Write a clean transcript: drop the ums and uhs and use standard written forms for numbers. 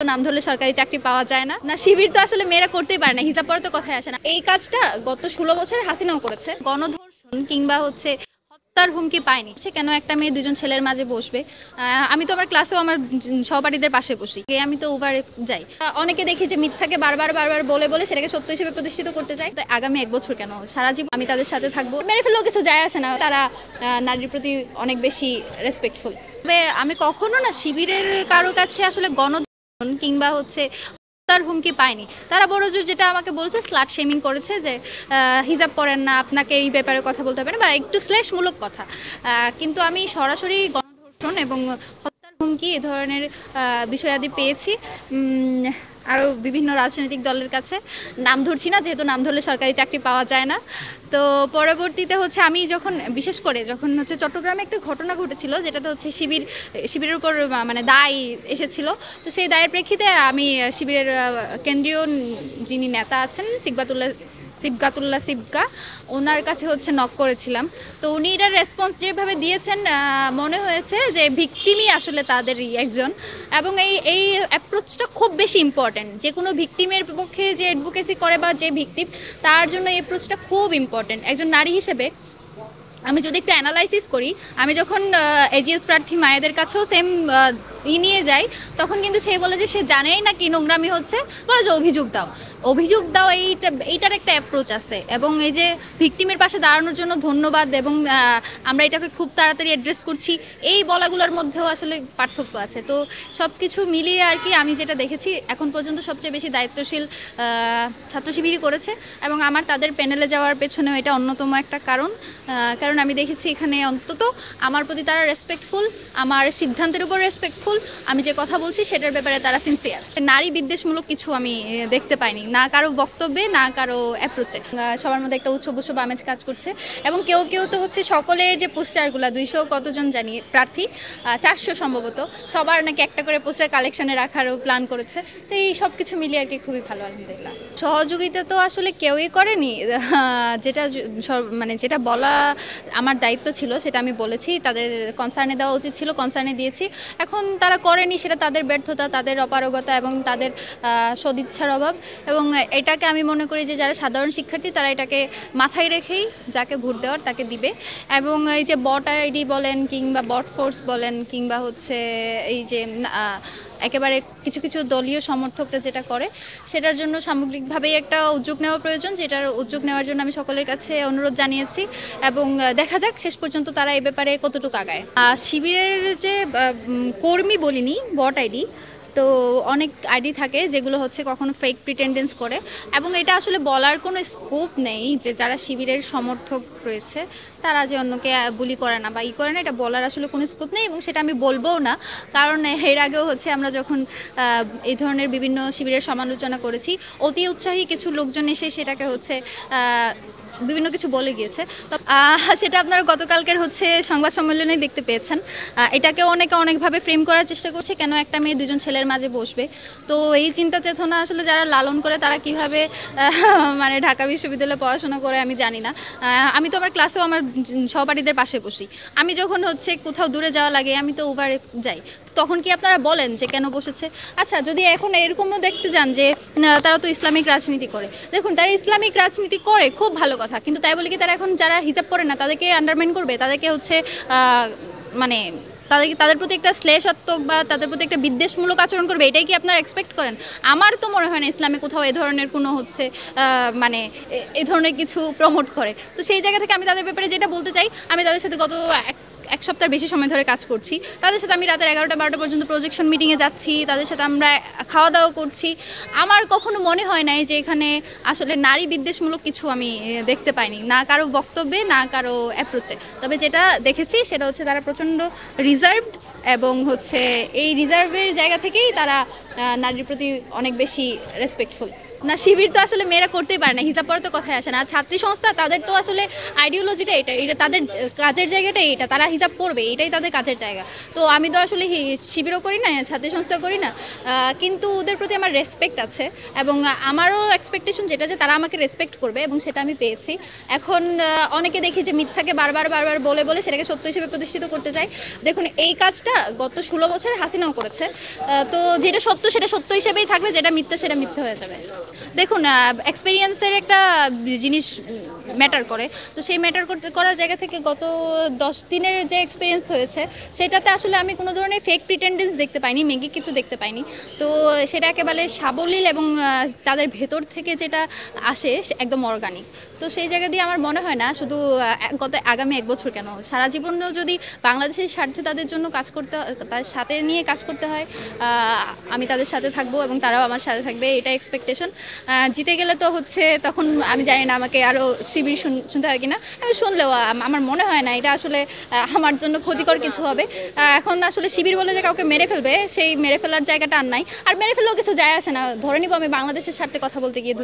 নাম ধরলে সরকারি চাকরি পাওয়া যায় না। না, শিবির তো আসলে মেয়েরা করতেই পারে না, হিসাব পরে তো কথাই আসে না। এই কাজটা গত 16 বছরে হাসিনাও করেছে। গণধর্ষণ কিংবা হত্যার হুমকি পায়নি, সে কেন একটা মেয়ে দুজন ছেলের মাঝে বসবে? আমি তো আমার ক্লাসেও আমার সহপাঠীদের পাশে বসি, আমি তো উবারে যাই। অনেকে দেখি যে মিথ্যাকে বারবার বারবার বলে বলে সেটাকে সত্য হিসেবে প্রতিষ্ঠিত করতে চাই। তো আগামী 1 বছর কেন, সারা জীবন আমি তাদের সাথে থাকবো। মেরে ফেললেও কিছু যায় আসে না, তারা নারীর প্রতি অনেক বেশি রেসপেক্টফুল। তবে আমি কখনো না শিবিরের কারো কাছে আসলে কিংবা তার হুমকি পায়নি। তারা বড় জোর যেটা আমাকে বলেছে, স্লাট শেমিং করেছে যে হিজাব পরেন না, আপনাকে এই ব্যাপারে কথা বলতে হবে না, বা একটু শ্লেষমূলক কথা। কিন্তু আমি সরাসরি গণধর্ষণ এবং হত্যার হুমকি এ ধরনের বিষয়াদি পেয়েছি আরও বিভিন্ন রাজনৈতিক দলের কাছে। নাম ধরছি না, যেহেতু নাম ধরলে সরকারি চাকরি পাওয়া যায় না। তো পরবর্তীতে আমি যখন বিশেষ করে চট্টগ্রামে একটা ঘটনা ঘটেছিল, যেটাতে শিবিরের উপর মানে দায় এসেছিল। তো সেই দায়ের প্রেক্ষিতে আমি শিবিরের কেন্দ্রীয় যিনি নেতা আছেন সিবগাতুল্লাহ সিবকা, ওনার কাছে নক করেছিলাম। তো উনি এটার রেসপন্স যেভাবে দিয়েছেন, মনে হয়েছে যে ভিকটিমই আসলে তাদেরই একজন, এবং এই অ্যাপ্রোচটা খুব বেশি ইম্পর্ট্যান্ট। যে কোনো ভিকটিমের পক্ষে যে অ্যাডভোকেসি করে বা যে ভিকটিম, তার জন্য এই অ্যাপ্রোচটা খুব ইম্পর্ট্যান্ট। একজন নারী হিসেবে আমি যদি একটু অ্যানালাইসিস করি, আমি যখন এজিএস প্রার্থী মায়েদের কাছেও সেম নিয়ে যাই, তখন কিন্তু সে বলে যে সে জানেই না কি নোংরামি হচ্ছে, বলে যে অভিযোগ দাও, এইটার একটা অ্যাপ্রোচ আছে। এবং এই যে ভিকটিমের পাশে দাঁড়ানোর জন্য ধন্যবাদ, এবং আমরা এটাকে খুব তাড়াতাড়ি অ্যাড্রেস করছি, এই বলাগুলোর মধ্যেও আসলে পার্থক্য আছে। তো সব কিছু মিলিয়ে আর কি আমি যেটা দেখেছি, এখন পর্যন্ত সবচেয়ে বেশি দায়িত্বশীল ছাত্র শিবিরই করেছে, এবং আমার তাদের প্যানেলে যাওয়ার পেছনেও এটা অন্যতম একটা কারণ আমি দেখেছি এখানে অন্তত আমার প্রতি তারা রেসপেক্টফুল, আমার সিদ্ধান্তের উপর রেসপেক্টফুল, আমি যে কথা বলছি সেটার ব্যাপারে তারা সিনসিয়ার। নারী বিদ্বেষমূলক কিছু আমি দেখতে পাইনি, না কারো বক্তব্যে, না কারো অ্যাপ্রোচে। সবার মধ্যে একটা উৎসব আমেজ কাজ করছে, এবং কেউ কেউ তো সকলের যে পোস্টারগুলো 200 কতজন জানি প্রার্থী, 400 সম্ভবত, সবার নাকি একটা করে পোস্টার কালেকশনে রাখারও প্ল্যান করেছে। তো এই সব কিছু মিলিয়ে আর কি খুবই ভালো, আলহামদুলিল্লাহ। সহযোগিতা তো আসলে কেউই করেনি, যেটা বলা আমার দায়িত্ব ছিল সেটা আমি বলেছি, তাদের কনসার্নে দেওয়া উচিত ছিল, কনসার্নে দিয়েছি। এখন তারা করেনি, সেটা তাদের ব্যর্থতা, তাদের অপারগতা এবং তাদের সদিচ্ছার অভাব। এবং এটাকে আমি মনে করি যে যারা সাধারণ শিক্ষার্থী, তারা এটাকে মাথায় রেখেই যাকে ভোট দেওয়ার তাকে দিবে। এবং এই যে বট আইডি বলেন, কিংবা বট ফোর্স বলেন, কিংবা এই যে একেবারে কিছু কিছু দলীয় সমর্থকরা যেটা করে, সেটার জন্য সামগ্রিকভাবেই একটা উদ্যোগ নেওয়া প্রয়োজন। যেটার উদ্যোগ নেওয়ার জন্য আমি সকলের কাছে অনুরোধ জানিয়েছি, এবং দেখা যাক শেষ পর্যন্ত তারা এই ব্যাপারে কতটুকু আগায়। শিবিরের যে কর্মী বলিনি, বট আইডি, তো অনেক আইডি থাকে যেগুলো কখনো ফেক প্রিটেন্ডেন্স করে, এবং এটা আসলে বলার কোনো স্কোপ নেই যে যারা শিবিরের সমর্থক রয়েছে তারা যে অন্যকে বুলি করে না বা করে না, এটা বলার আসলে কোনো স্কোপ নেই, এবং সেটা আমি বলবোও না। কারণ এর আগেও আমরা যখন এই ধরনের বিভিন্ন শিবিরের সমালোচনা করেছি, অতি উৎসাহী কিছু লোকজন এসে সেটাকে বিভিন্ন কিছু বলে গিয়েছে। তো সেটা আপনারা গতকালকের সংবাদ সম্মেলনে দেখতে পেয়েছেন। এটাকে অনেকভাবে ফ্রেম করার চেষ্টা করছে, কেন একটা মেয়ে দুজন ছেলের মাঝে বসবে। তো এই চিন্তা চেতনা আসলে যারা লালন করে, তারা কিভাবে মানে ঢাকা বিশ্ববিদ্যালয়ে পড়াশোনা করে আমি জানি না। আমি তো আমার ক্লাসেও আমার সহপাঠীদের পাশে বসি। আমি যখন কোথাও দূরে যাওয়া লাগে, আমি তো উবারে যাই। তখন কি আপনারা বলেন যে কেন বসেছে? আচ্ছা, যদি এখন এরকমও দেখতে যান যে তারা তো ইসলামিক রাজনীতি করে, দেখুন তারা ইসলামিক রাজনীতি করে, খুব ভালো কথা, কিন্তু তাই বলে কি তারা এখন যারা হিজাব পরে না তাদেরকে আন্ডারমাইন করবে, তাদেরকে মানে তাদের প্রতি একটা শ্লেষাত্মক বা তাদের প্রতি একটা বিদ্বেষমূলক আচরণ করবে? এটাই কি আপনারা এক্সপেক্ট করেন? আমার তো মনে হয় না ইসলামে কোথাও এ ধরনের কোনো মানে এ ধরনের কিছু প্রমোট করে। তো সেই জায়গা থেকে আমি তাদের ব্যাপারে যেটা বলতে চাই, আমি তাদের সাথে গত এক সপ্তাহ বেশি সময় ধরে কাজ করছি। তাদের সাথে আমি রাতের 11টা-12টা পর্যন্ত প্রজেকশন মিটিংয়ে যাচ্ছি, তাদের সাথে আমরা খাওয়া দাওয়া করছি। আমার কখনো মনে হয় নাই যে এখানে আসলে নারী বিদ্বেষমূলক কিছু আমি দেখতে পাইনি, না কারো বক্তব্যে, না কারো অ্যাপ্রোচে। তবে যেটা দেখেছি সেটা তারা প্রচণ্ড রিজার্ভড, এবং এই রিজার্ভের জায়গা থেকেই তারা নারীর প্রতি অনেক বেশি রেসপেক্টফুল। না, শিবির তো আসলে মেয়েরা করতেই পারে না, হিসাব পরে তো কথাই আসে না। ছাত্রী সংস্থা, তাদের তো আসলে আইডিওলজিটা এটা তাদের কাজের জায়গাটা, এটা তারা হিসাব পড়বে, এটাই তাদের কাজের জায়গা। তো আমি তো আসলে শিবিরও করি না, ছাত্রী সংস্থা করি না, কিন্তু ওদের প্রতি আমার রেসপেক্ট আছে, এবং আমারও এক্সপেকটেশন যেটা যে তারা আমাকে রেসপেক্ট করবে, এবং সেটা আমি পেয়েছি। এখন অনেকে দেখি যে মিথ্যাকে বারবার বারবার বলে বলে সেটাকে সত্য হিসেবে প্রতিষ্ঠিত করতে চাই। দেখুন, এই কাজটা কাজটা গত 16 বছরে হাসিনাও করেছে। তো যেটা সত্য সেটা সত্য হিসেবেই থাকবে, যেটা মিথ্যা সেটা মিথ্যা হয়ে যাবে। দেখুন, এক্সপিরিয়েন্সের একটা জিনিস ম্যাটার করে। তো সেই ম্যাটার করার জায়গা থেকে গত 10 দিনের যে এক্সপিরিয়েন্স হয়েছে সেটাতে আসলে আমি কোনো ধরনের ফেক প্রিটেন্ডেন্স দেখতে পাইনি, মেগি কিছু দেখতে পাইনি। তো সেটা একেবারে সাবলীল এবং তাদের ভেতর থেকে যেটা আসে একদম অর্গানিক। তো সেই জায়গা দিয়ে আমার মনে হয় না শুধু গত আগামী 1 বছর কেন, সারা জীবনেও যদি বাংলাদেশের স্বার্থে তাদের জন্য কাজ করতে, তাদের সাথে নিয়ে কাজ করতে হয়, আমি তাদের সাথে থাকবো এবং তারাও আমার সাথে থাকবে, এটা এক্সপেকটেশন। জিতে গেলে তো হচ্ছে তখন আমি জানি না আমাকে আরও শিবির শুনতে হয় কিনা। আমি শুনলেও আমার মনে হয় না এটা আসলে আমার জন্য ক্ষতিকর কিছু হবে। এখন আসলে শিবির বলে যে কাউকে মেরে ফেলবে, সেই মেরে ফেলার জায়গাটা আর নাই। আর মেরে ফেললেও কিছু যায় আসে না, ধরে নিব আমি বাংলাদেশের স্বার্থে কথা বলতে গিয়ে